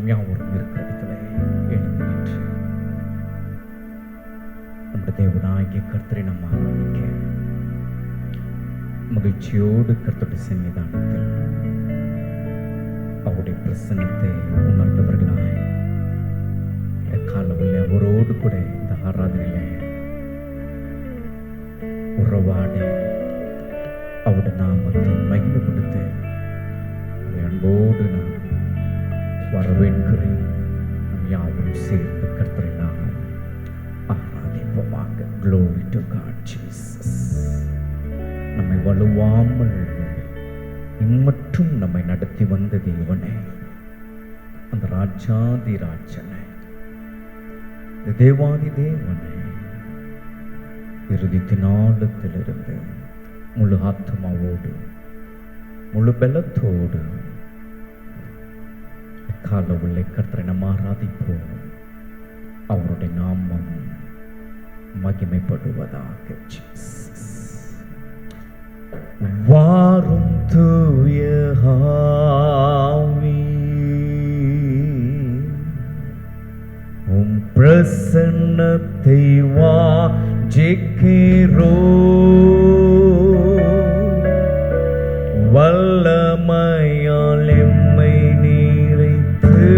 நாம் யாவரும் இருக்கிற இடத்துல எழுந்து நின்று நம்முடைய தேவனாகிய கர்த்தரை நாம் ஆராதிக்க மகிழ்ச்சியோடு கர்த்தருடைய சன்னிதானத்தில் அவருடைய பிரசன்னத்தை உணர்ந்தவர்களாய் காலவில் அவரோடு கூட இந்த ஆராதனையில உறவாடி அவருடைய நாமத்தை மகிமைப்படுத்த அன்போடு நான் வரவேற்கிறேன். நம் யாவரும் சேர்ந்து கர்த்தரை நாம் ஆராதிப்போமாக. Glory to God Jesus. நம்மை வலுவாமல் இம்மற்றும் நம்மை நடத்தி வந்த தேவனே, அந்த ராஜாதி ராஜனே, தேவாதி தேவனே, இறுதித்தினாலத்திலிருந்து முழு ஆத்மாவோடு முழு பலத்தோடு கால உள்ளே கர்த்தரை நாம் ஆராதிப்போம். அவருடைய நாமம் மகிமைப்படுவதாக. வாரும் தூய ஆவி, உம் பிரசன்னத்தை வாஞ்சிக்கிறோ, வல்லமையால் எம்மை நிறைத்து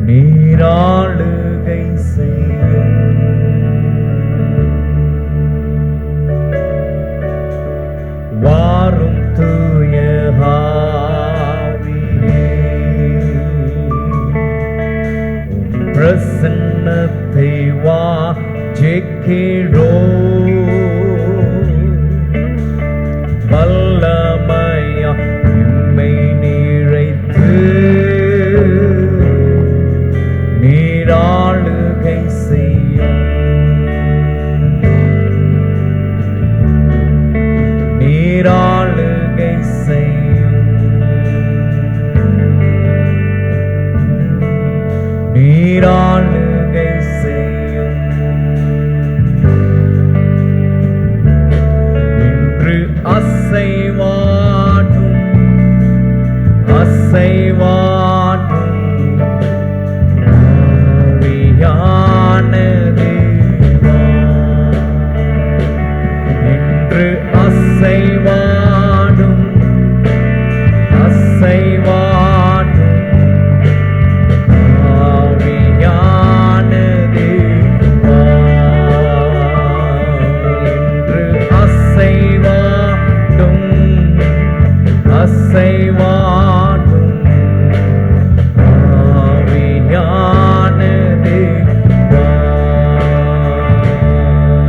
நீராளுகை செய்யும். வாரும் தூய ஆவியே, உம் பிரசன்னத்தை வாஞ்சிக்கிறோ, வல்லமையா எம்மை நிறைத்து நீராளுகை செய்யும். நீராளுகை செய்யும். நீராளுகை செய்யும். இன்று அசைவாடும் அசைவாடும் ஆவியான தேவா, இன்று அசைவாடும் அசைவாடும் ஆவியான தேவா, இன்று அசைவாடும் அசைவாடும் ஆவியான தேவா,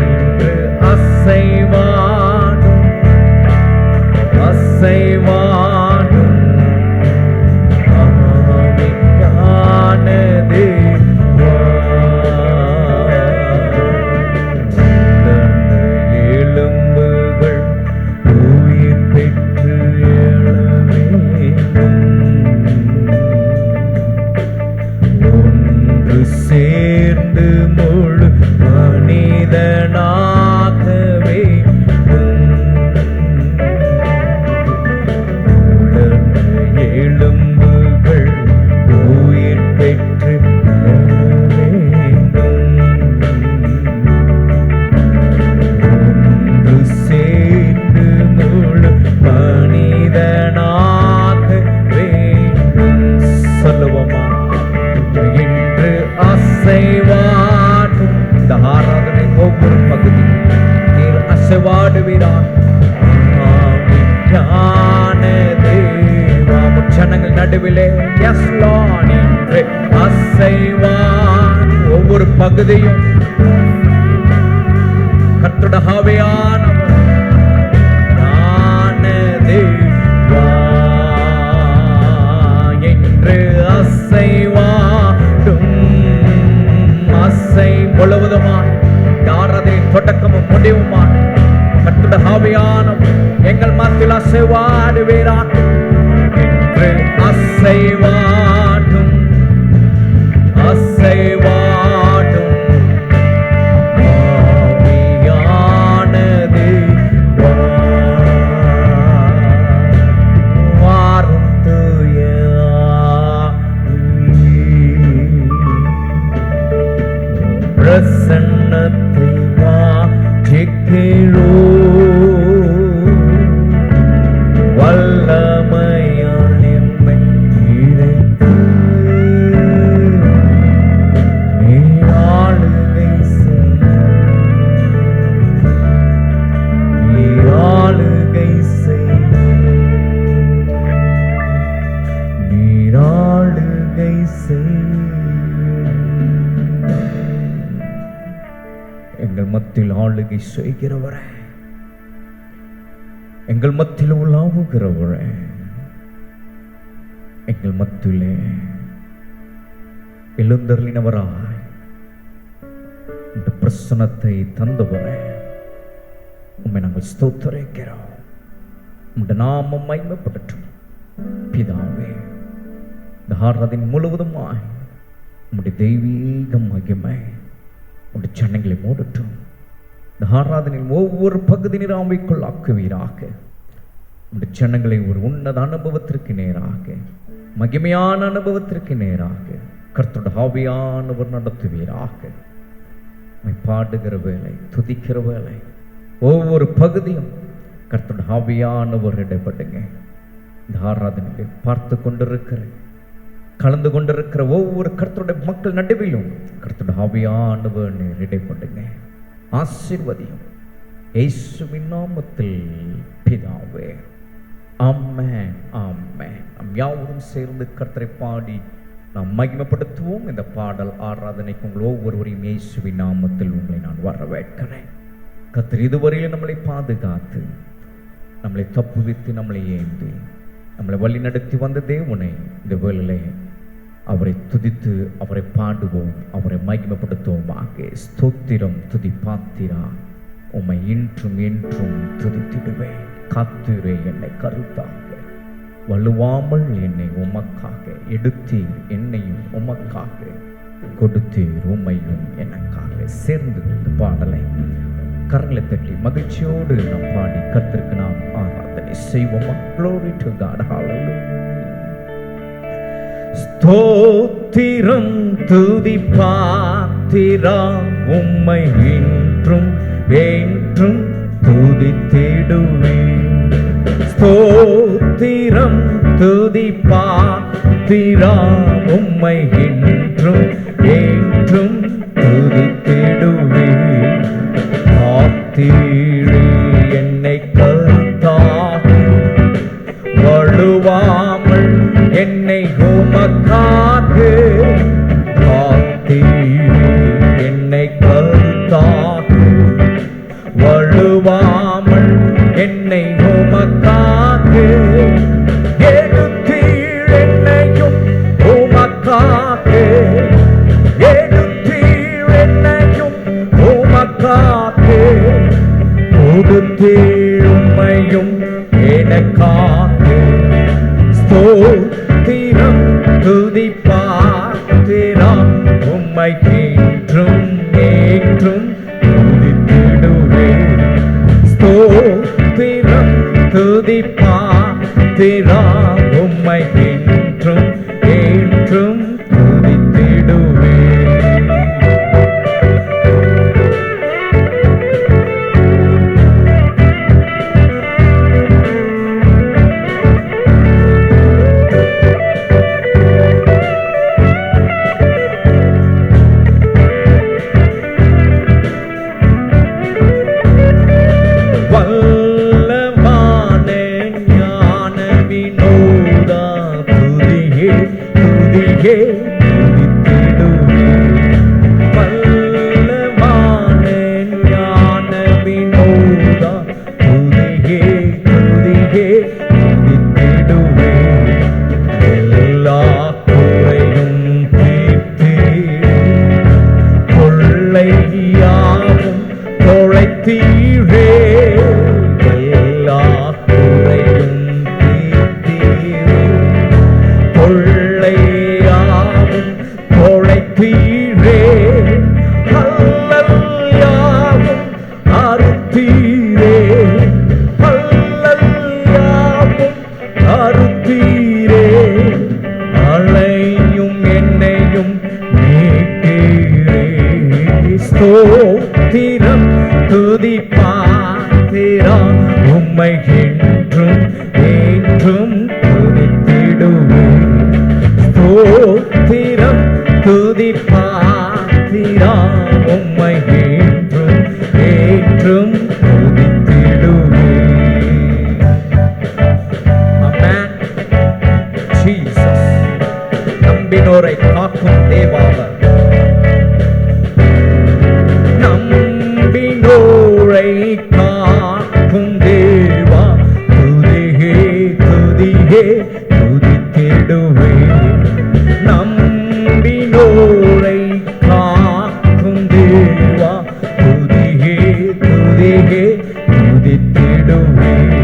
இன்று அசைவாடும் அசைவாடும் ஆவியான தேவா. எலும்புகள் உயிர் பெற்று ஒன்று சேர்ந்து முழு மனிதனாகவே எலும்புகள் உயிர் பெற்று ஒன்று சேர்ந்து முழு மனிதனாகவே சொல்லுவோமா? இன்று அசைவாடும் இந்த ஆராதனை ஒவ்வொரு பகுதி நீர் அசைவாடுவீரான். ஜனங்கள் நடுவிலே எஸ் லார்ட், இன்று அசைவான் ஒவ்வொரு பகுதியும் கர்த்தருடைய ஆவியானவர் என்று அசைவாடும் அசை முழுவதுமாய் ஆராதனை தொடக்கமும் முடிவுமாய் கர்த்தருடைய ஆவியானவர் எங்கள் மத்தியில் அசைவாடுவீராக. என்று அசைவாடும் அசைவாடும் ஆவியான தேவா, வாரும் தூய பிரசன்னத்தை வாஞ்சிக்கிறோ வல்லமையால் எம்மை இறைத்து நீர் ஆளுகை செய் நீர் ஆளுகை செய் நீர் ஆளுகை செய். எங்கள் மத்தியில் ஆளுகை செய்கிறவரே, எங்கள் மத்தியில் உலாவுகிறவரே, எங்கள் மத்தியிலே எழுந்தருளினவராய் இந்த பிரசன்னத்தை தந்தவரே, உம்மை நாங்கள் ஸ்தோத்திரிக்கிறோம். உம்முடைய நாமம் மகிமைப்படட்டும் பிதாவே. இந்த ஆராதனை முழுவதுமாய் உம்முடைய தெய்வீக மகிமை உடைய ஜனங்களை மூடட்டும். இந்த ஆராதனையில் ஒவ்வொரு பகுதி நீராமைக்குள் ஆக்குவீராக. உடைய ஜனங்களை ஒரு உன்னத அனுபவத்திற்கு நேராக, மகிமையான அனுபவத்திற்கு நேராக கர்த்தருடைய ஆவியானவர் நடத்துவீராக. பாடுகிற வேலை, துதிக்கிற வேலை, ஒவ்வொரு பகுதியும் கர்த்தருடைய ஆவியானவர் இடைப்படுங்க. இந்த ஆராதனையை பார்த்து கொண்டிருக்கிற, கலந்து கொண்டிருக்கிற ஒவ்வொரு கர்த்தருடைய மக்கள் நடுவிலும் கர்த்தருடைய ஆவியானவர் நீர் இடைப்படுங்க. ஆசீர்வதியும் இயேசுவின் நாமத்தில் பிதாவே. ஆமென், ஆமென். நாம் யாவரும் சேர்ந்து கர்த்தரை பாடி நாம் மகிமைப்படுத்துவோம். இந்த பாடல் ஆராதனைக்கு உங்கள் ஒவ்வொருவரையும் இயேசுவின் நாமத்தில் உங்களை நான் வரவேற்கிறேன். கர்த்தர் இதுவரையில் நம்மளை பாதுகாத்து, நம்மளை தப்புவித்து, நம்மளை ஏந்தி, நம்மளை வழி நடத்தி வந்த தேவனை இந்த வேளையிலே அவரை துதித்து அவரை பாடுவோம், அவரை மகிமைப்படுத்துவோமாக. ஸ்தோத்திரம் துதி பாத்திரா, உம்மை இன்றும் என்றும் துதித்திடுவேன். காத்திரே என்னை கருத்தாக, வலுவாமல் என்னை உமக்காக எடுத்தீர், என்னையும் உமக்காக கொடுத்தீர், உம்மையும் எனக்காக. சேர்ந்து இந்த பாடலை கரங்களை தட்டி மகிழ்ச்சியோடு நாம் பாடி கர்த்தருக்கு நாம் ஆராதனை செய்வோமா. Glory to God. Hallelujah. ஸ்தோத்திரம் துதி பாத்திரா, உம்மை இன்றும் என்றும் துதித்திடுவேன். ஸ்தோத்திரம் துதி பாத்திரா, உம்மை இன்றும் என்றும் துதித்திடுவேன். காத்தீரே என்னை கருத்தாக, வழுவாமல் என்னை உமக்காக. காத்தீரே என்னை கருத்தாக, வழுவாமல் என்னை உமக்காக. எடுத்தீர் என்னையும் உமக்காக, எடுத்தீர் என்னையும் உமக்காக. கொடுத்தீர் உம்மையும் எனக்காக. ஸ்தோத்திரம் துதி பாத்திரா, உம்மை இன்றும் என்றும் துதித்திடுவேன். ஸ்தோத்திரம் துதி பாத்திரா, உம்மை இன்றும் என்றும் துதித்திடுவேன். வல்லமான ஞான வினோத ஸ்தோத்திரம் துதி பாத்திரம் உம்மை என்றும் என்றும் துதித்திடுவேன். ஸ்தோத்திரம் துதி பாத்திரம் உம்மை என்றும் என்றும் துதித்திடுவேன். ஆமென். ஜீசஸ் நம்பினோரை காக்கும் தேவாவர். நம்பினோரை காக்கும் தேவா துதியே துதியே துதித்திடுவேன். நம்பினோரை காக்கும் தேவா துதியே துதியே துதித்திடுவேன்.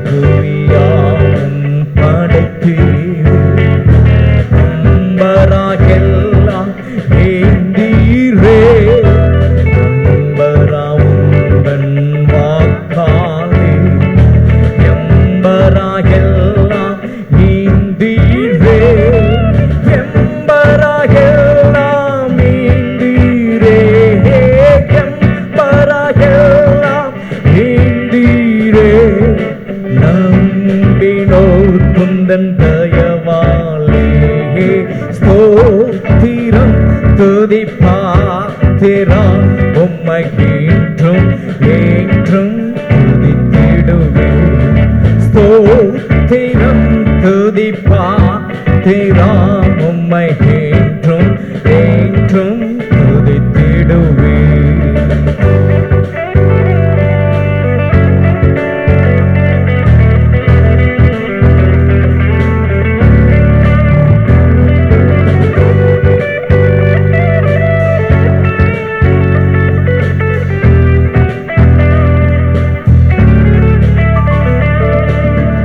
துதியாவும் படைத்தீரே நம்பராகெல்லாம் ஏந்தீரே. நம்பராவுந்தன் வாக்காலே எம்பராகெல்லாம் ஏந்தீரே. எம்பராகெல்லாம் ஏந்தீரே. எம்பராகெல்லாம் ஏந்தீரே. நம்பினோர் குந்தன் தயவாலே ஸ்தோத்திரம் துதி பாத்திரம் உம்மை என்றும் என்றும் துதித்திடுவேன். ஸ்தோத்திரம் துதி பாத்திரம் உம்மை என்றும் என்றும் துதித்திடுவேன்.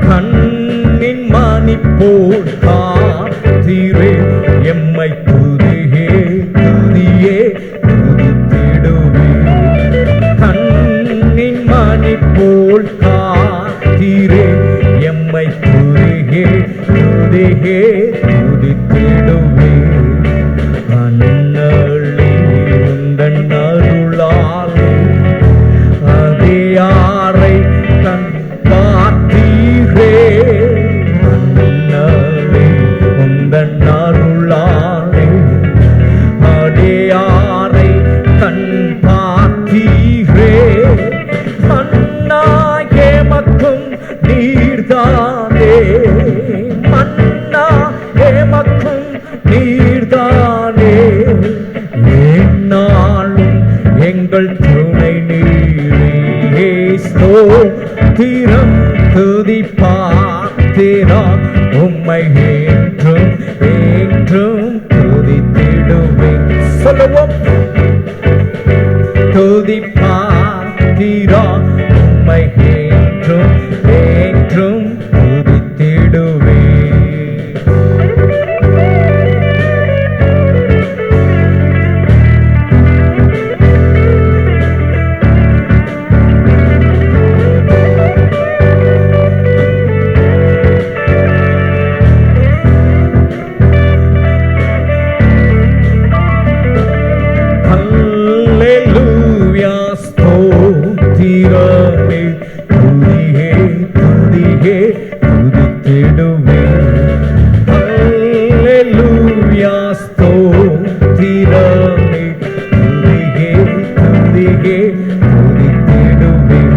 கண்ணின் மணி போல் காத்தீரே எம்மை துதியே துதியே துதித்திடுவேன். கண்ணின் மணி போல் காத்தீரே எம்மை துதியே துதியே துதித்திடுவேன். அண்ணலே உந்தன் அருளாலே அதியாரை கண் பார்த்தீரே. அண்ணலே உந்தன் அருளாலே அடியாரை கண் பார்த்தீரே. மன்னாய மக்கும் நீர்தானே. மன்னாய மக்கும் நீர்தானே. எந்நாளும் எங்கள் துணை நீரே. ஸ்தோத்திரம் துதி பாத்திரம் உம்மை என்றும் என்றும் துதித்திடுவேன். சொல்லுவோம். துதி பாத்திரம் உம்மை என்றும் என்றும் துதித்திடுவேன். அல்லேலூயா ஸ்தோத்திரமே துதியே துதியே துதித்திடுவேன். அல்லேலூயா ஸ்தோத்திரமே துதியே துதியே துதித்திடுவேன்.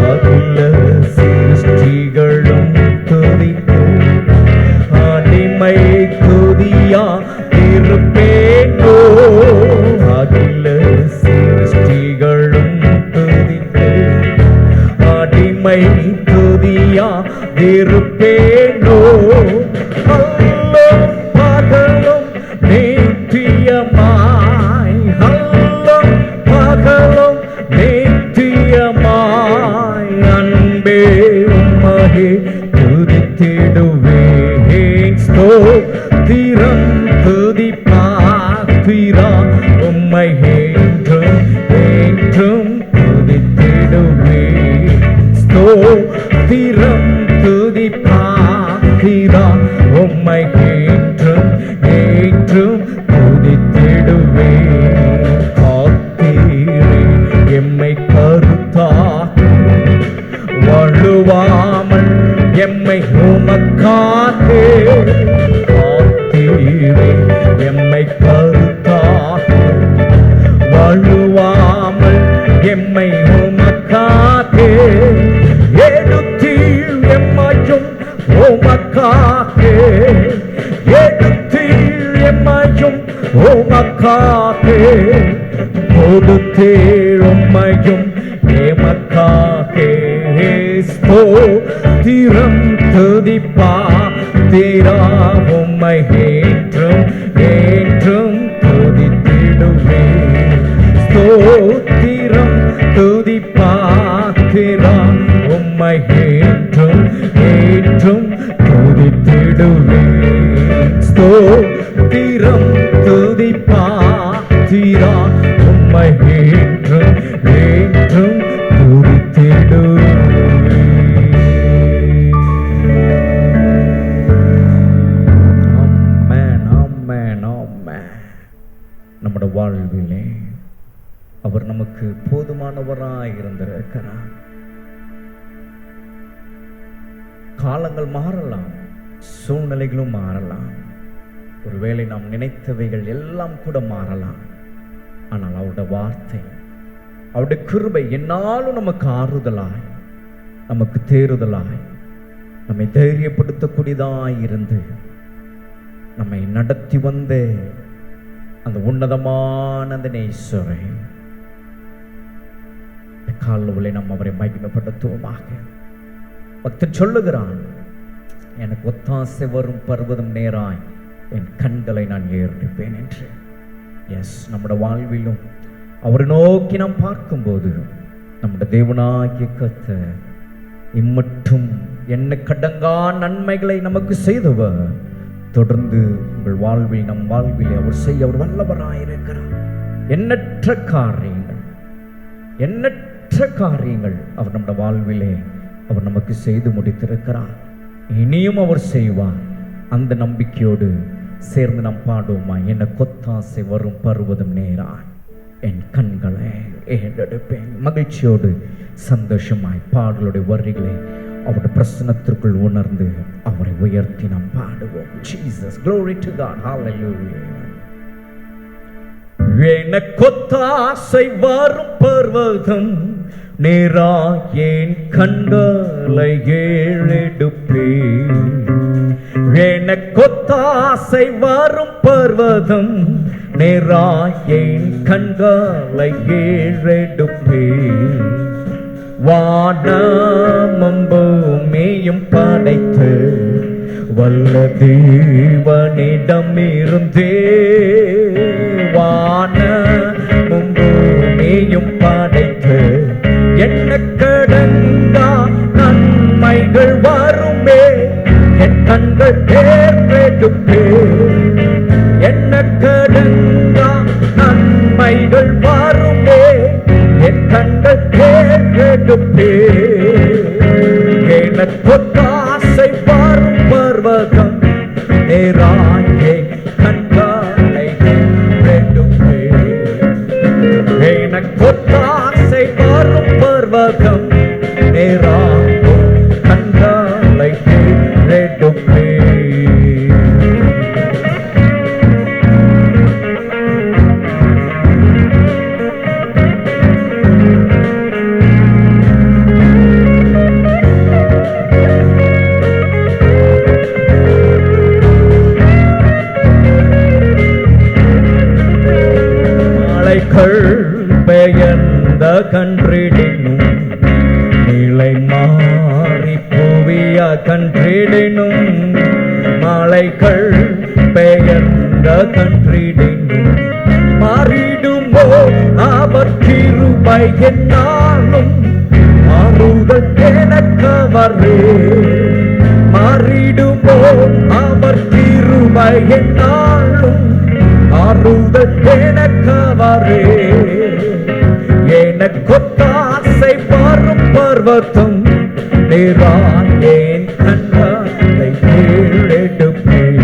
அகில சிருஷ்டிகளும் துதிக்கும் அடிமை துதியா இருப்பேனோ. அகில சிருஷ்டிகளும் துதிக்கும் அடிமை துதியா இருப்பேனோ. அல்லும் பகலும் நித்தியமாய். அல்லும் பகலும் நித்தியமாய் அன்பே உம்மையே துதித்திடுவேன். ஸ்தோத்திரம் துதி பாத்திரம் உம்மை என்றும் என்றும் துதித்திடுவேன். ஸ்தோத்திரம் துதி பாத்திரம் உம்மை என்றும் என்றும் துதித்திடுவேன். எமக்காக கொடுத்தேன் உம்மையும் எமக்காக ஸ்தோத்திரம் துதிப்பாத்திரா உம்மை ஏற்றும் ஏற்றும் துதித்திடுவேன் ஸ்தோத்திரம் துதிப்பாத்திரா உம்மை ஏற்றும் ஏற்றும் துதித்திடுவேன் ஸ்தோத்திரம் துதிப்பாத்திரா உம்மை ஏற்றும் ஏற்றும் துதித்திடுவேன். ஆமென் ஆமென் ஆமென். நம்முடைய வாழ்விலே அவர் நமக்கு போதுமானவராய் இருந்திருக்கிறார். காலங்கள் மாறலாம், சூழ்நிலைகளும் மாறலாம், ஒருவேளை நாம் நினைத்தவைகள் எல்லாம் கூட மாறலாம். ஆனால் அவருடைய வார்த்தை, அவருடைய கிருபை என்னாலும் நமக்கு ஆறுதலாய், நமக்கு தேறுதலாய், நம்மை தைரியப்படுத்தக்கூடியதாய் இருந்து நம்மை நடத்தி வந்த அந்த உன்னதமான அந்த நேசரை காலவளை நாம் அவரை மகிமைப்படுத்துவோமாக. பக்தன் சொல்லுகிறான், எனக்கு ஒத்தாசை வரும் பர்வதம் நேராய் என் கண்களை நான் ஏறெடுப்பேன் என்று. எஸ், நம்முடைய வாழ்விலும் அவரை நோக்கி நாம் பார்க்கும்போது நம்முடைய தேவனாகிய கர்த்தர் இம்மட்டும் என்ன கடங்கா நன்மைகளை நமக்கு செய்தவர் தொடர்ந்து உங்கள் வாழ்வில் நம் வாழ்வில் அவர் செய்ய அவர் வல்லவராயிருக்கிறார். எண்ணற்ற காரியங்கள் அவர் நம்முடைய வாழ்விலே அவர் நமக்கு செய்து முடித்திருக்கிறார். இனியும் அவர் செய்வார். அந்த நம்பிக்கையோடு சேர்ந்து நாம் பாடுவோமா? என்ன கொத்தாசை வரும் பருவதம் நேராய் என் கண்களை ஏறெடுப்பேன். மகிழ்ச்சியோடு சந்தோஷமாய் பாடலுடைய வரிகளை அவருடைய பிரசன்னத்திற்குள் உணர்ந்து அவரை உயர்த்தி நாம் பாடுவோம். Jesus, glory to God, hallelujah. எனக்கொத்தாசை வரும் பர்வதம் நேராய் என் கண்களை ஏறெடுப்பேன். எனக்கொத்தாசை வரும் பர்வதம் நேராய் என் கண்களை ஏறெடுப்பேன். வானமும் பூமியும் படைத்து வல்ல தேவனிடமிருந்தே, வானமும் பூமியும் படைத்து என்ன கடங்கா நன்மைகள் வருமே என் கண்கள் ஏறெடுப்பே. என்ன கடங்கா நன்மைகள் வருமே என் கண்கள் ஏறெடுப்பே. எனக்கொத்தாசை வரும் பர்வதம் நேராய் என் கண்களை ஏறெடுப்பே. எனக்கொத்தாசை வரும் பர்வதம் நேராய் கண்களை ஏறெடுப்பே. பெயர்ந்த கன்றிடினும் நிலை மாறி புவிய கன்றிடினும், மலைகள் பெயர்ந்த கன்றிடினும் மாறிடுமோ அவர் கிருபை என்னாலும் மாறுதல் எனக்கவரே. மாறிடுமோ அவர் கிருபை என்னாலும் மாறுதல் எனக்கவரே. எனக்கொத்தாசை வரும் பர்வதம் நேராய் என் கண்களை ஏறெடுப்பேன்.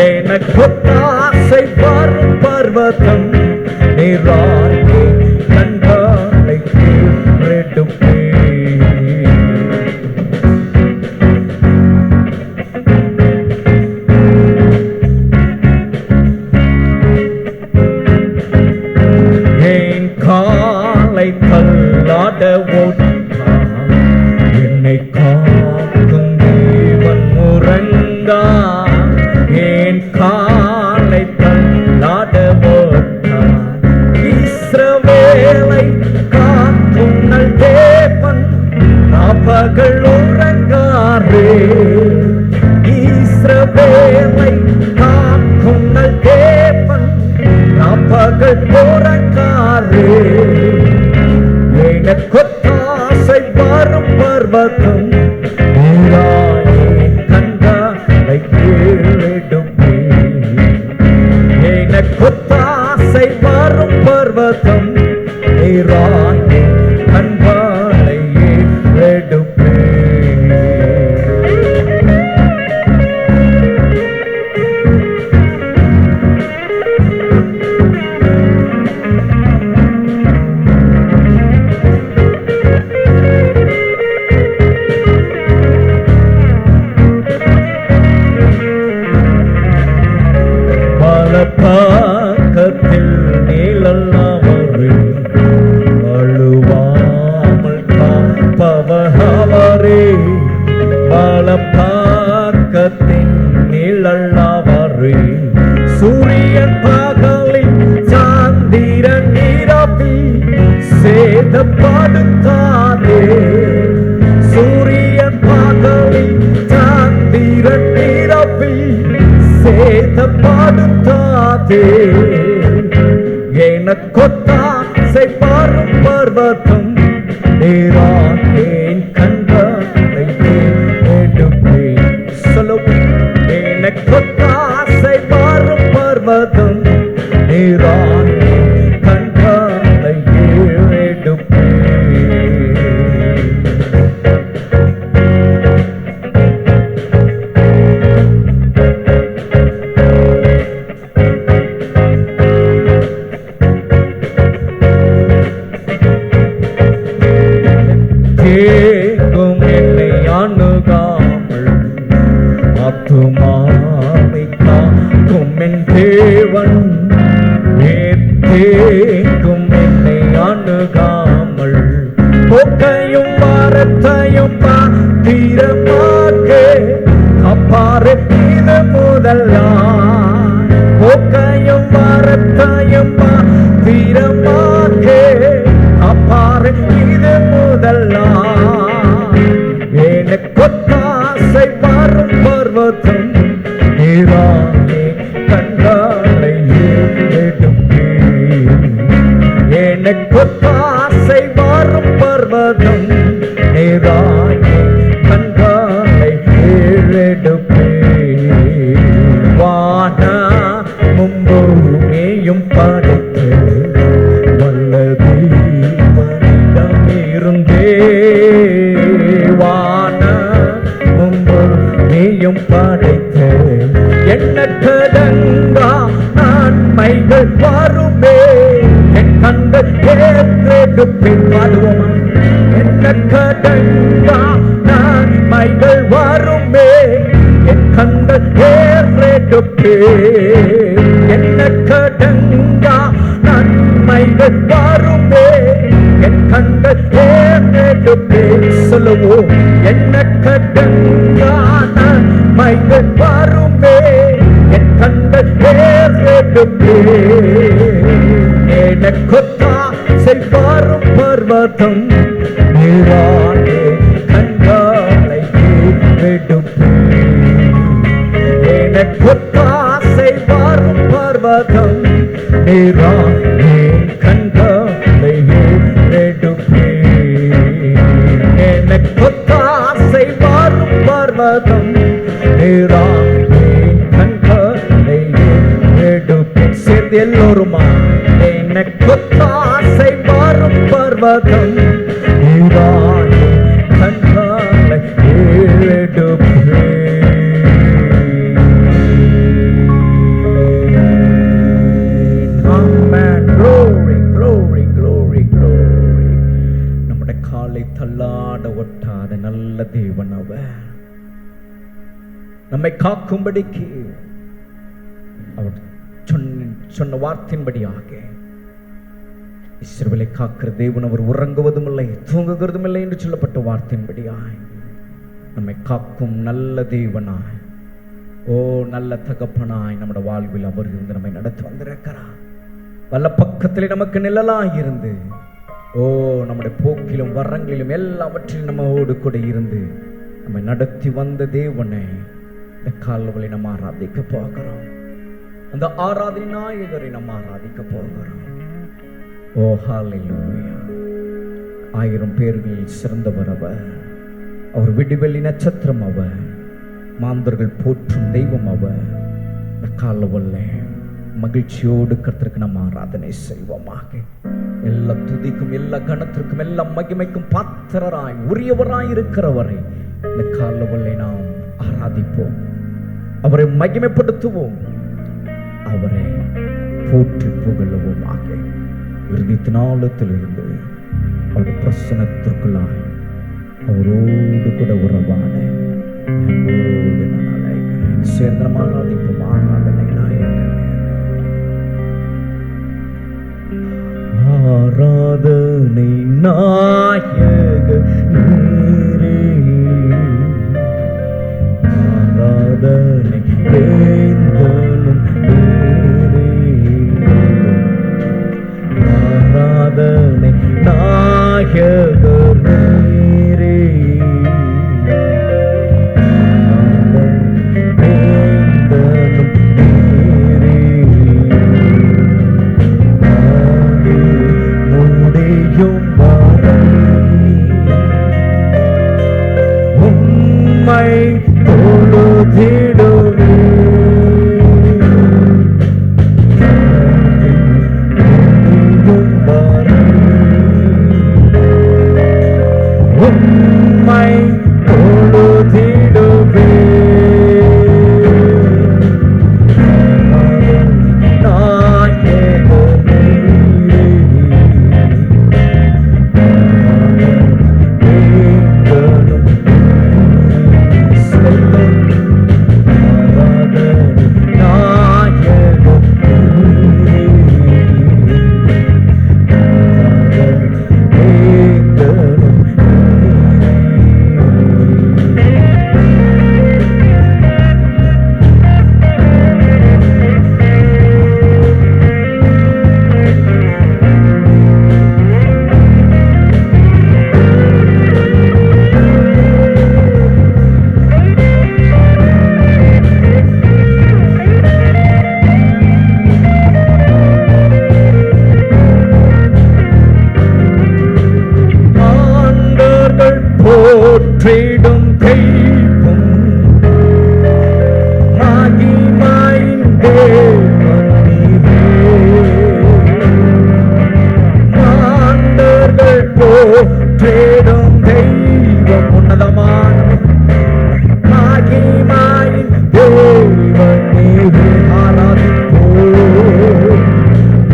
எனக்கொத்தாசை வரும் பர்வதம் நேராய் என் கண்களை ஏறெடுப்பேன். தள்ளாட ஓட்டான் என்னை காக்கும் தேவன் முரங்கா. என் காலை தள்ளாட ஒட்டார். இஸ்ரவேலை காக்கும் நல் தேவன் பகல் உறங்காரே. இஸ்ரவேலை காக்கும் நல் தேவன் பகல் உறங்காரே. எனக்கொத்தாசை வரும் பர்வதம் கண்களை கேளிடுமே. எனக்கொத்தாசை வரும் பர்வதம் நீராய் கண்களை ஏறெடுப்பே. பக்கத்தில் நீலல்லாமரே அழுவாமல் காப்பவரே. பக்கத்தின் நீலல்லாமரே சூரியன் பகலில் சாந்திரன் இரவில் சேதப்படுத்தாதே. சூரியன் பகலில் சாந்திரன் இரவில் சேதப்படுத்தாதே. எனக்கொத்தாசை வரும் பர்வதம் நீரான் கண்களை எடுப்பேன். சொல்லுவேன். எனக்கொத்தாசை வரும் பர்வதம் நீரான் கண்களை எடுப்பேன். கேட்கும் என்னை அணுகாமல் ஆத்துமாவை காக்கும் என் தேவன். கேட்கும் என்னை அணுகாமல் போக்கையும் வாரத்தையும் பாத்திரமாக அப்பாரத்தீது முதலாம். போக்கையும் வாரத்தையும் பாத்திரமாக அப்பாரத்தீது முதலாம். எனக்கொத்தாசை வரும் பர்வதம் நீரானே கண்களை எடுப்பேன். எனக்கொத்தாசை வரும் பர்வதம் நீரானே கண்களை எடுப்பேன். வானமும் பூமியும் படைத்து வல்லது இருந்தே. வானமும் பூமியும் படைத்து எண்ணற்றடங்கா நன்மைகள் வருமே. என் கண்கள் ஏற்றெடுப்பேன். பாடுவோமா? எண்ணற்றடங்கா நன்மைகள் வருமே. என் கண்கள் ஏற்றெடுப்பேன். எண்ணற்றடங்கா நன்மைகள் வருமே. என் கண்கள் ஏறெடுப்பேன். சொல்லுவோம். எண்ணற்றடங்கா நன்மைகள் வருமே. என் கண்கள் ஏறெடுப்பேன். எனக்கொத்தாசை வரும் பர்வதம் நீரானே கண்களை எடுப்பேன். எனக்கொத்தாசை வரும் பர்வதம் நீரானே கண்களை எடுப்பேன். எனக்கொத்தாசை வரும் பர்வதம் நீரானே கண்களை எடுப்பேன். சேர்ந்து எல்லோருமா? எனக்கொத்தாசை வரும் பர்வதம் நீரானே கண்களை எடுப்பேன். நம்முடைய காலை தள்ளாட ஒட்டாத நல்ல தேவன் அவர். நம்மை காக்கும்படிக்கு அவர் சொன்ன வார்த்தையின்படியாக இஸ்ரவேலை காக்கிற தேவன் அவர் உறங்குவதும் இல்லை தூங்குகிறதும் இல்லை என்று சொல்லப்பட்ட வார்த்தையின்படியாய் நம்மை காக்கும் நல்ல தேவனாய் ஓ நல்ல தகப்பனாய் நம்முடைய வாழ்வில் அவர் இருந்து நம்மை நடத்தி வந்திருக்கிறார். வல்ல பக்கத்திலே நமக்கு நிழலாய் இருந்து, ஓ நம்முடைய போக்கிலும் வரங்களிலும் எல்லாவற்றிலும் நம்மோடு கூட இருந்து நம்மை நடத்தி வந்த தேவனை இந்த கால்வலை நம்ம ஆராதிக்க போகிறோம். அந்த ஆராதனை நாயகரை நம்ம ஆராதிக்க போகிறோம். ஓ ஹல்லேலூயா. 1000 பேர்களில் சிறந்தவர் அவர். அவர் விடிவெள்ளி நட்சத்திரம் அவர். மாந்தர்கள் போற்றும் தெய்வம் அவர். இந்த காலவல்ல மகிழ்ச்சியோடு கர்த்தருக்கு நம்ம ஆராதனை செய்வோமாக. எல்லா துதிக்கும் எல்லா கணத்திற்கும் எல்லா மகிமைக்கும் பாத்திரராய் உரியவராய் இருக்கிறவரை இந்த காலவல்லை நாம் ஆராதிப்போம். அவரை மகிமைப்படுத்துவோம். அவரை போற்றி புகழுவோமாக. இறுதித்தினாலத்திலிருந்து அவருடைய பிரசனத்திற்குள்ளாய் அவரோடு கூட உறவாட என்னோடு நான் அழைக்கிறேன். சேர்ந்த நம்ம ஆராதிப்போம். ஆராதனை நாயகனே, ஆராதனை நாயகனே, ஆராதனை வேந்தனும் ஆராதனை நாயகர் நீரே, வேந்தனும் நீரே, முடியும் வரை உம்மை தொழுதிடுவே, உம்மை தொழுதிடுவே, போற்றிடும் தெய்வம் மகிமையின் தேவன் நீரே, மாந்தர்கள் போற்றிடும் தெய்வம் உன்னதமான மகிமையின் தேவன் நீரே. ஆராதிப்போம்.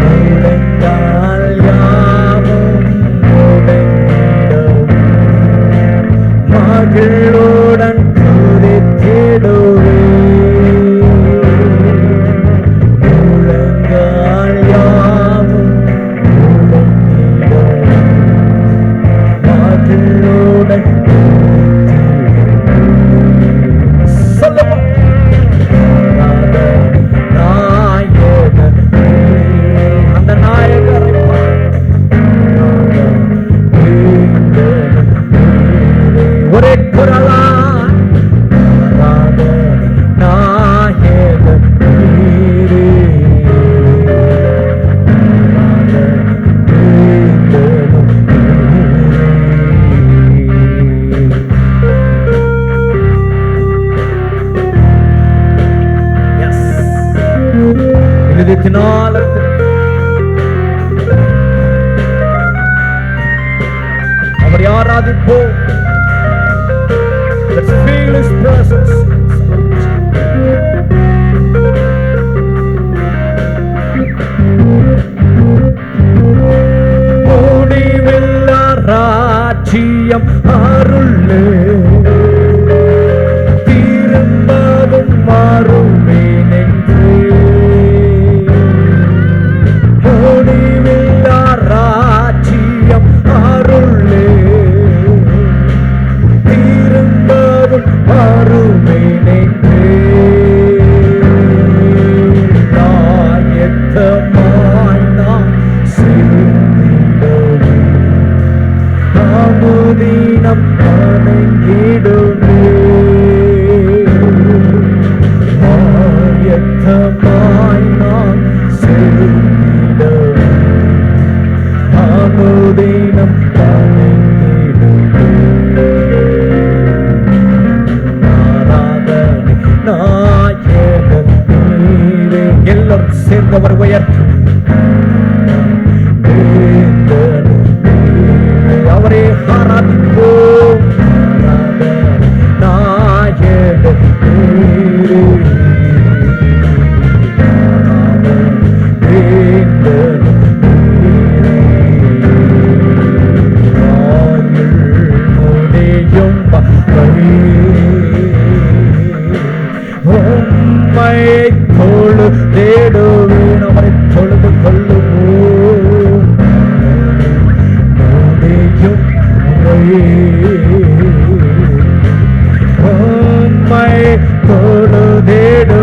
முழங்கால் யாவும் மகிழுடன் துதித்திடுவே, முழங்கால் யாவும் மகிழுடன் அந்த நாயகரை ஒரே குரலா நாயகர் நீரே, அவரை ஆராதிப்போம். Let's feel His presence. முடிவில்லா ராஜ்யம் அருளே, திரும்பவும் மாறுவேன் என்றே, முடிவில்லா ராஜ்யம் அருளே, திரும்பவும் மாறுவேன் என்றே, அவர் உயர்த்து. அவரே ஆராதிப்போம். தேடுவேன் அவரை தொழுது கொள்ளுவோம். உம்மை தொழுதேடுவேன்.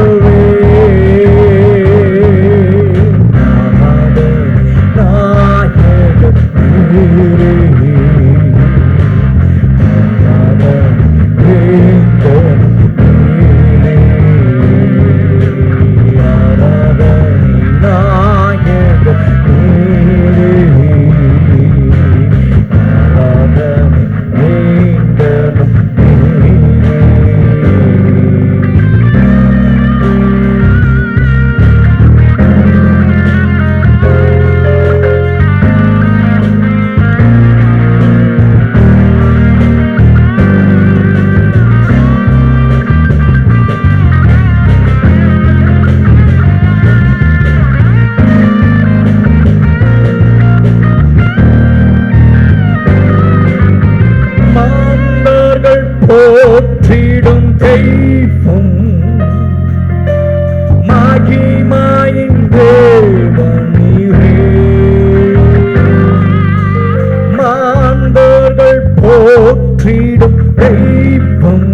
போற்றிடும் தெய்வம் மகிமையின் தேவனீரே. மாந்தர்கள் போற்றிடும் தெய்வம்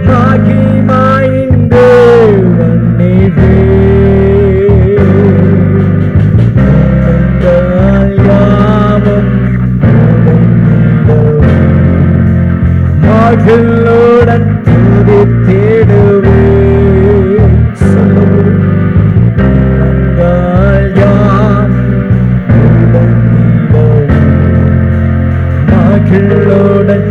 மகிமையின் தேவனீரே. மகிழுடன் துதித்திடுவேன். மகிழுடன்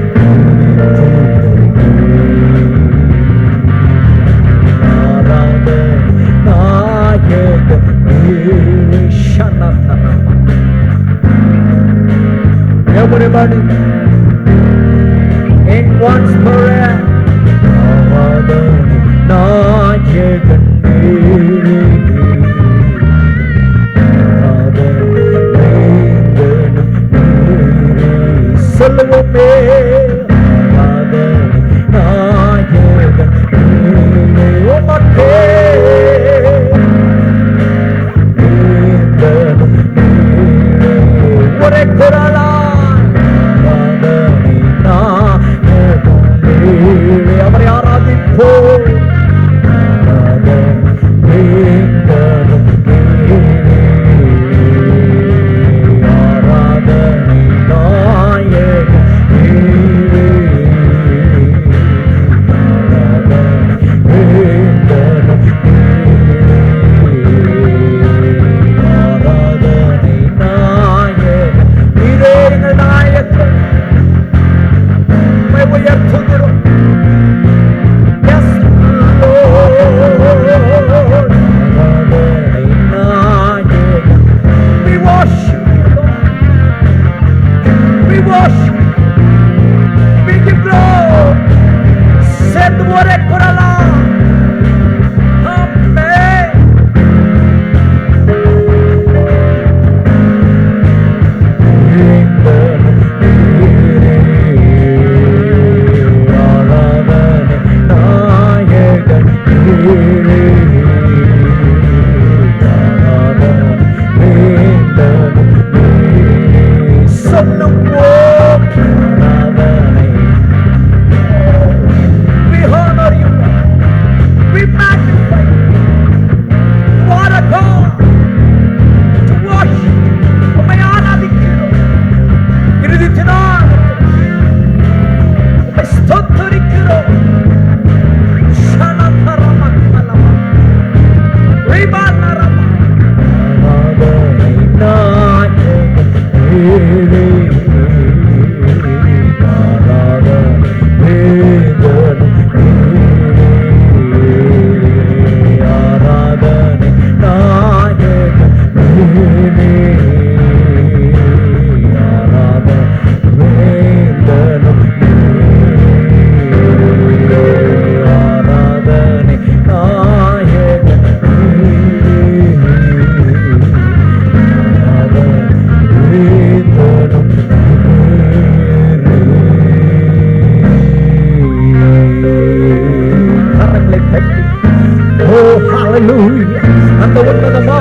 everybody in one spirit. சொல்லுவோமே ஒரே குரலா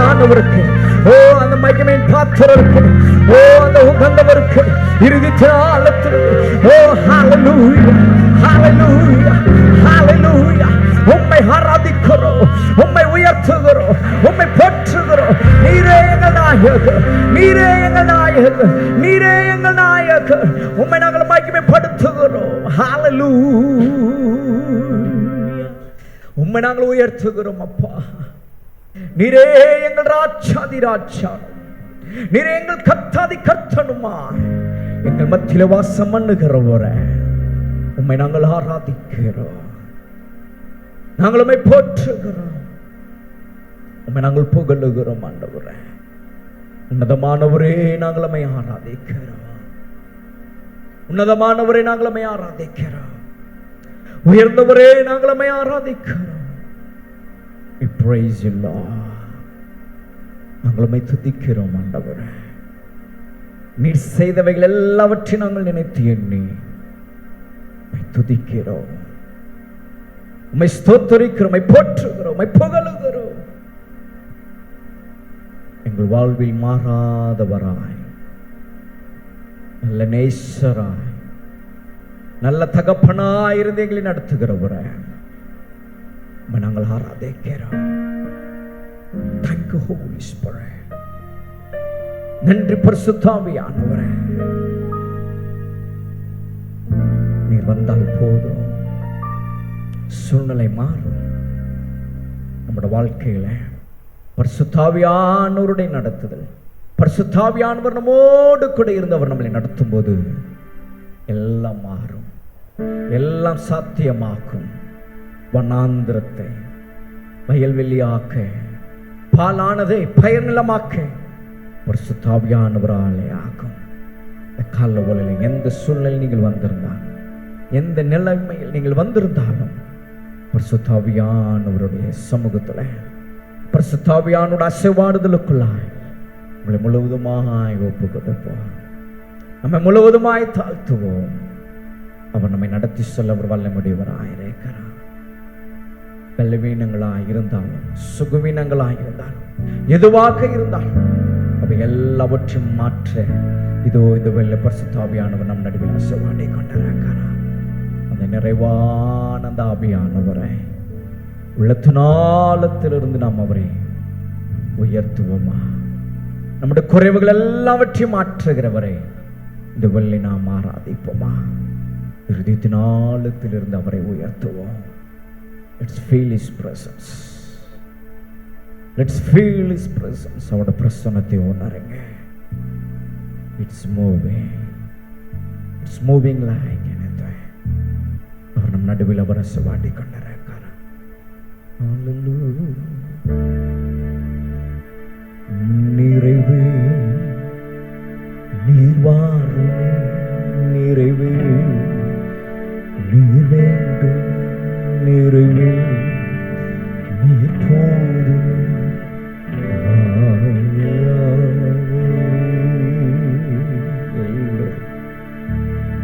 ஆவியானவருக்கு, ஓ அந்த மகிமையின் பாத்திரருக்கு, ஓ அந்த உகந்தவருக்கு இறுதித்த ஆழத்தில், ஓ ஹalleluya ஹalleluya ஹalleluya. உம்மை ஆராதிக்கிறோம், உம்மை உயர்த்துகிறோம், உம்மை போற்றுகிறோம். நீரே எங்கள் நாயகர், நீரே எங்கள் நாயகர், நீரே எங்கள் நாயகர். உம்மை நாங்கள் மகிமைப்படுத்துகிறோம். ஹalleluya. உம்மை நாங்கள் உயர்த்துகிறோம் அப்பா. நீரே எங்கள் ராஜாதி ராஜா, நீரே எங்கள் கர்த்தாதி கர்த்தனுமா, எங்கள் மத்தியில வாசம் பண்ணுகிறவரே, உம்மை நாங்கள் ஆராதிக்கிறோம், நாங்கள் உம்மை போற்றுகிறோம், உம்மை நாங்கள் புகழுகிறோம் ஆண்டவரே. உன்னதமானவரே நாங்கள் உம்மை ஆராதிக்கிறோம், உன்னதமானவரே நாங்கள் உம்மை ஆராதிக்கிறோம், உயர்ந்தவரே நாங்கள் உம்மை ஆராதிக்கிறோம். We praise you Lord. நாங்கள் உம்மை துதிக்கிறோம் ஆண்டவரே. நீர் செய்தவைகள் எல்லாவற்றையும் நாங்கள் நினைத்து எண்ணி துதிக்கிறோம், உம்மை ஸ்தோத்திரிக்கிறோம், உம்மை போற்றுகிறோம், உம்மை புகழுகிறோம். எங்கள் வாழ்வில் மாறாதவராய், நல்ல நேசராய், நல்ல தகப்பனாய் இருந்து எங்களை நடத்துகிறவரே, நாங்கள் ஆராதிக்கிறோம். Thank you Holy Spirit. நன்றி பரிசுத்த ஆவியானவரே. நீர் வந்தால் போதும், சூழ்நிலை மாறும். நம்முடைய வாழ்க்கையில பரிசுத்த ஆவியானவருடைய நடத்துதல், பரிசுத்த ஆவியானவர் நம்மோடு கூட இருந்தவர் நம்மளை நடத்தும் போது எல்லாம் மாறும், எல்லாம் சாத்தியமாக்கும். வனாந்திரத்தை வயல்வெளியாக்க, பாலானதை பயிர் நிலமாக்க பரிசுத்த ஆவியானவராலே ஆகும். கால ஒளியில் எந்த சூழ்நிலை நீங்கள் வந்திருந்தாலும், எந்த நிலைமையில் நீங்கள் வந்திருந்தாலும், பரிசுத்த ஆவியானவருடைய சமூகத்தில், பரிசுத்த ஆவியானோட அசைவாடுதலுக்குள்ளாய் உங்களை முழுவதுமாய் ஒப்பு கொடுப்போம், நம்ம முழுவதுமாய் தாழ்த்துவோம். அவர் நம்மை நடத்தி சொல்ல அவர் வல்லமுடையவராயிருக்கிறார். பலவீனங்களாய் இருந்தாலும், சுகவீனங்களாய் இருந்தாலும், எதுவாக இருந்தாலும் அவை எல்லாவற்றையும் மாற்ற இதோ இந்த வெள்ளை பரிசுத்த ஆவியானவர் நம் நடுவில் அசைவாடி கொண்டிருக்கிறார். அந்த நிறைவான அந்த ஆவியானவரை உள்ளத்தினாலத்திலிருந்து நாம் அவரை உயர்த்துவோமா? நம்முடைய குறைவுகள் எல்லாவற்றையும் மாற்றுகிறவரை இந்த வெள்ளை நாம் ஆராதிப்போமா? இறுதித்தினாலத்திலிருந்து அவரை உயர்த்துவோம். Let's feel His presence. Let's feel His presence. அவருடைய பிரசன்னத்தை உணருங்க. It's moving. It's moving like anything. அவர் நம் நடுவில் அவர் அசைவாடி கொண்டிருக்கிறார். Hallelujah. நிறைவே நீர் வாருமே, நிறைவே நீர் வேண்டும், நிறைவே நீர் போதுமே.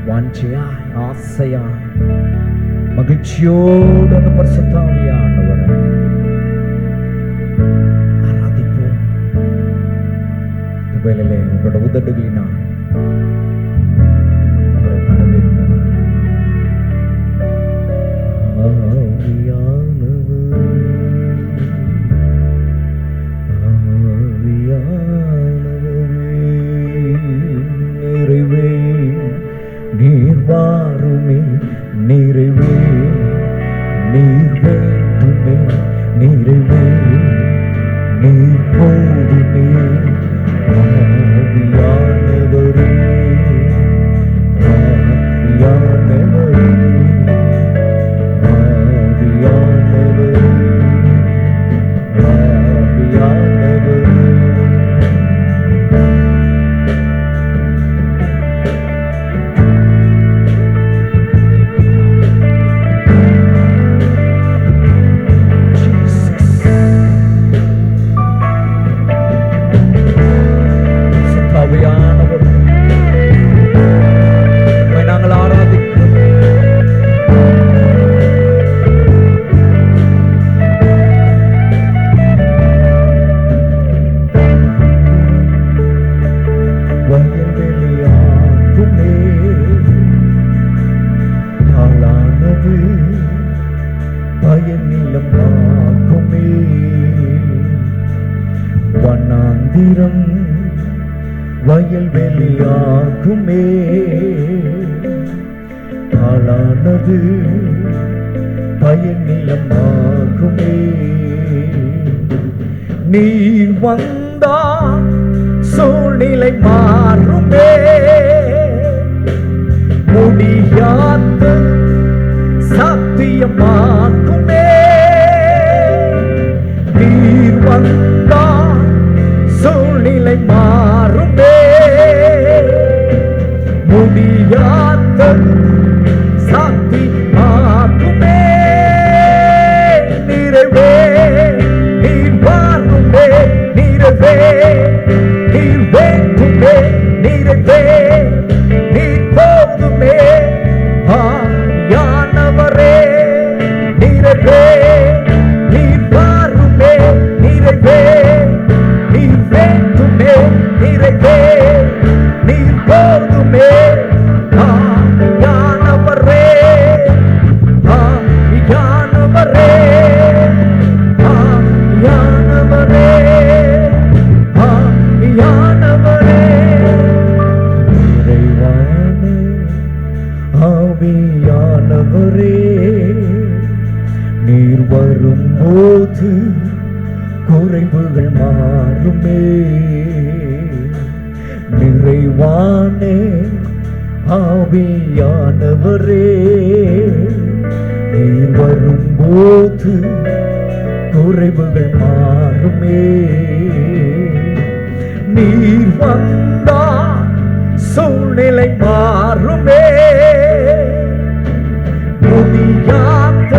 வாஞ்சையாய், ஆசையாய், மகிழ்ச்சியோடு அந்த பரிசுத்த ஆவியானவரை ஆராதிப்போம். இந்த வேளையிலே உங்களோட உதடுகளினால் அவரை வரவேற்போம். நிறைவே நீர் வாருமே, நிறைவே நீர் வேண்டுமே, நிறைவே நீர் போதுமே. ஆவியானவரே, ஆவியானவரே, ஆவியானவரே, ஆவியானவரே. வண்ணாந்திரம் வயல்வெளியாகுமே, பாலானது பயன் நிலமாகுமே. நீர் வந்தால் சூழ்நிலை மாறுமே, முடியாத சத்தியமாக்குமே. நீர் வந்தால் சூழ்நிலை மாறுமே, முடியாத சத்தியமாக்குமே. நிறைவே நீர் வாருமே, நிறைவே நீர் வேண்டுமே, நிறைவே நீர் போதுமே. ஆவியானவரே நிறைவே நீர் வாருமே, நிறைவே நீர் வேண்டுமே, நிறைவே நீர் போதுமே. ஆவியானவரே ஆவியானவரே ஆவியானவரே ஆவியானவரே இறைவானே ஆவியானவரே நீர் வரும்போது குறைவுகள் மாறுமே. நிறைவானே ஆவியானவரே நீர் வரும்போது குறைவுகள் மாறுமே. நீர் வந்தால் சூழ்நிலை மாறுமே, முடியாத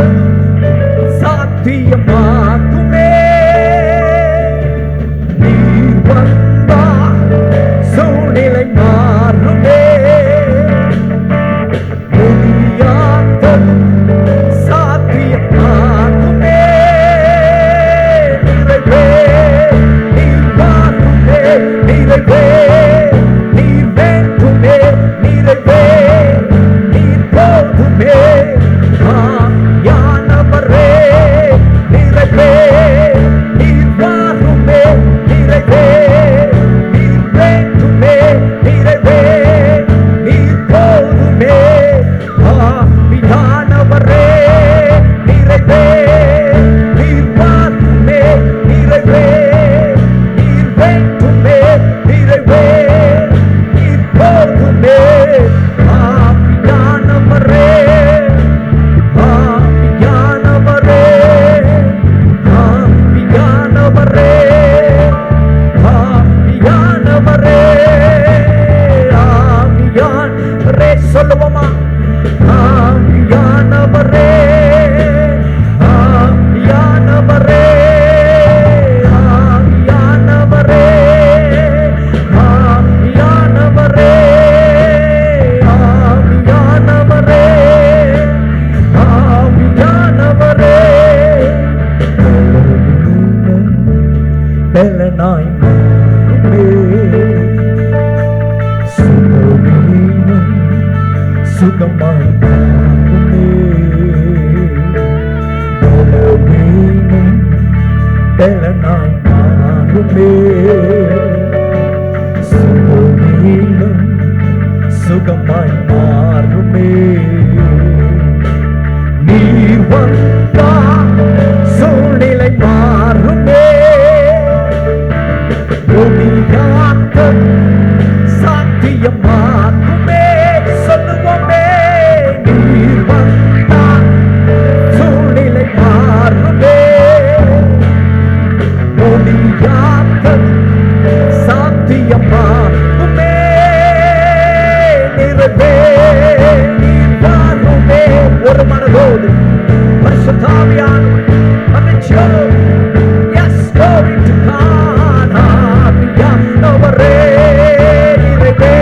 சாத்தியமாகுமே. நீர் வந்தால் சூழ்நிலை மாறுமே, முடியாத சாத்தியமாகுமே. நிறைவே நீர் வாருமே, நிறைவே நீர் வேண்டுமே, நிறைவே நீர் போதுமே. ஆவியானவரே நிறைவே நீர் வாருமே, நிறைவே நீர் வேண்டுமே, நிறைவே நீர் போதுமே. ஆவியானவரே நிறைவே நீர் வாருமே, நிறைவே நீர் வேண்டுமே, நிறைவே நீர் போதுமே. ஆவியானவரே ஆவியானவரே ஆவியானவரே ஆவியானவரே ஆவியானவரே சொல்லுவோமா? ஆவியானவரே ஆவியானவரே ஆவியானவரே ஆவியானவரே ஆவியானவரே ஆவியானவரே பெலனாய் மாறுமே, சுகவீனம் சுகமாய் மாறுமே. பலவீனம் பெலனாய் மாறுமே, சுகவீனம் சுகமாய் மாறுமே. நீர் வந்தால் சூழ்நிலை மாறுமே, முடியாத சாத்தியமாகுமே. சொல்லுவோமே நீர் வந்தால் சூழ்நிலை மாறுமே, முடியாத சாத்தியமாகுமே. நிறைவே நீர் வாருமே. ஒரு மனதோடு பரிசுத்த ஆவியானவர் மன்னிச்சோம். Yes, glory to God. ஆவியானவரே நிறைவே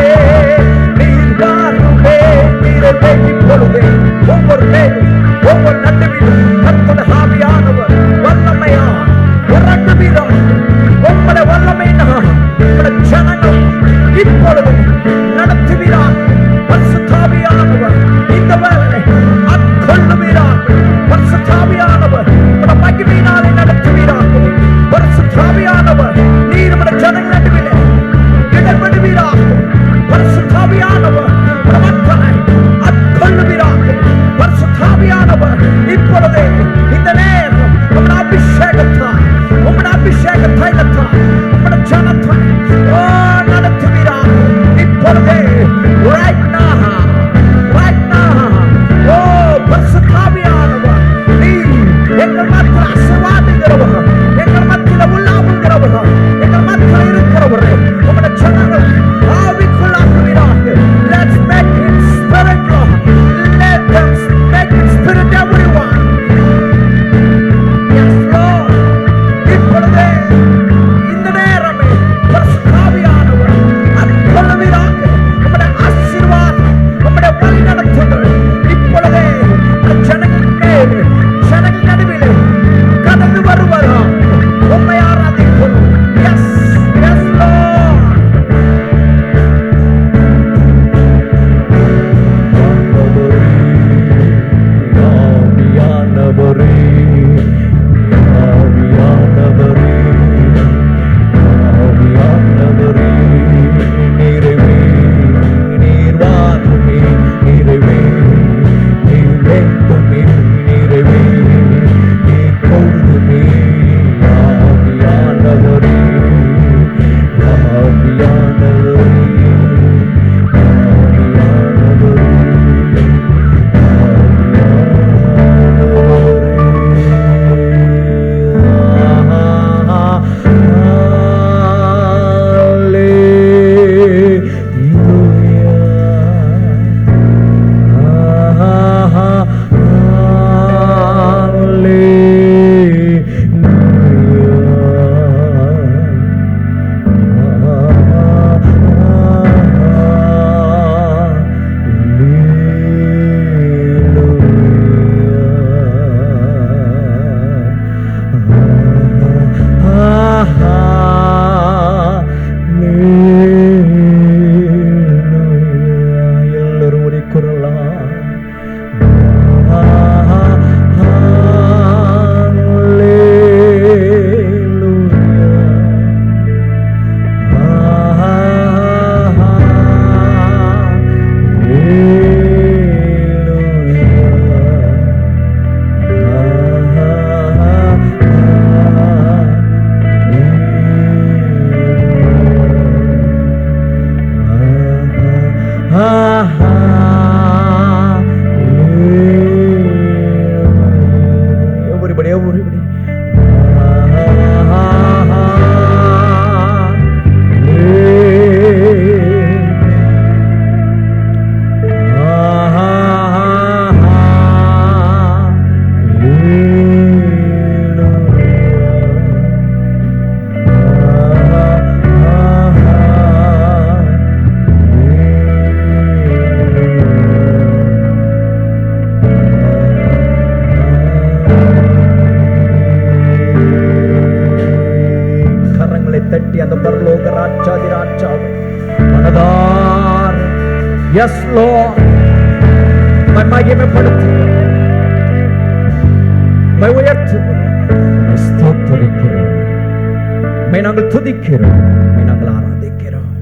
Yes, Lord. மகிமைப்படுத்து, உயர்த்துகிறோம், ஸ்தோத்திரிக்கிறோம், நாங்கள் துதிக்கிறோம், நாங்கள் ஆராதிக்கிறோம்.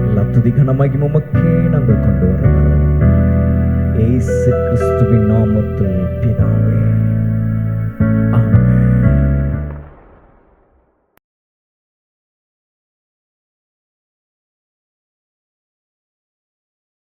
எல்லா துதிக்கான மகிமை உமக்கே நாங்கள் கொண்டு வருகிறோம். இயேசு கிறிஸ்துவின் நாமத்தில்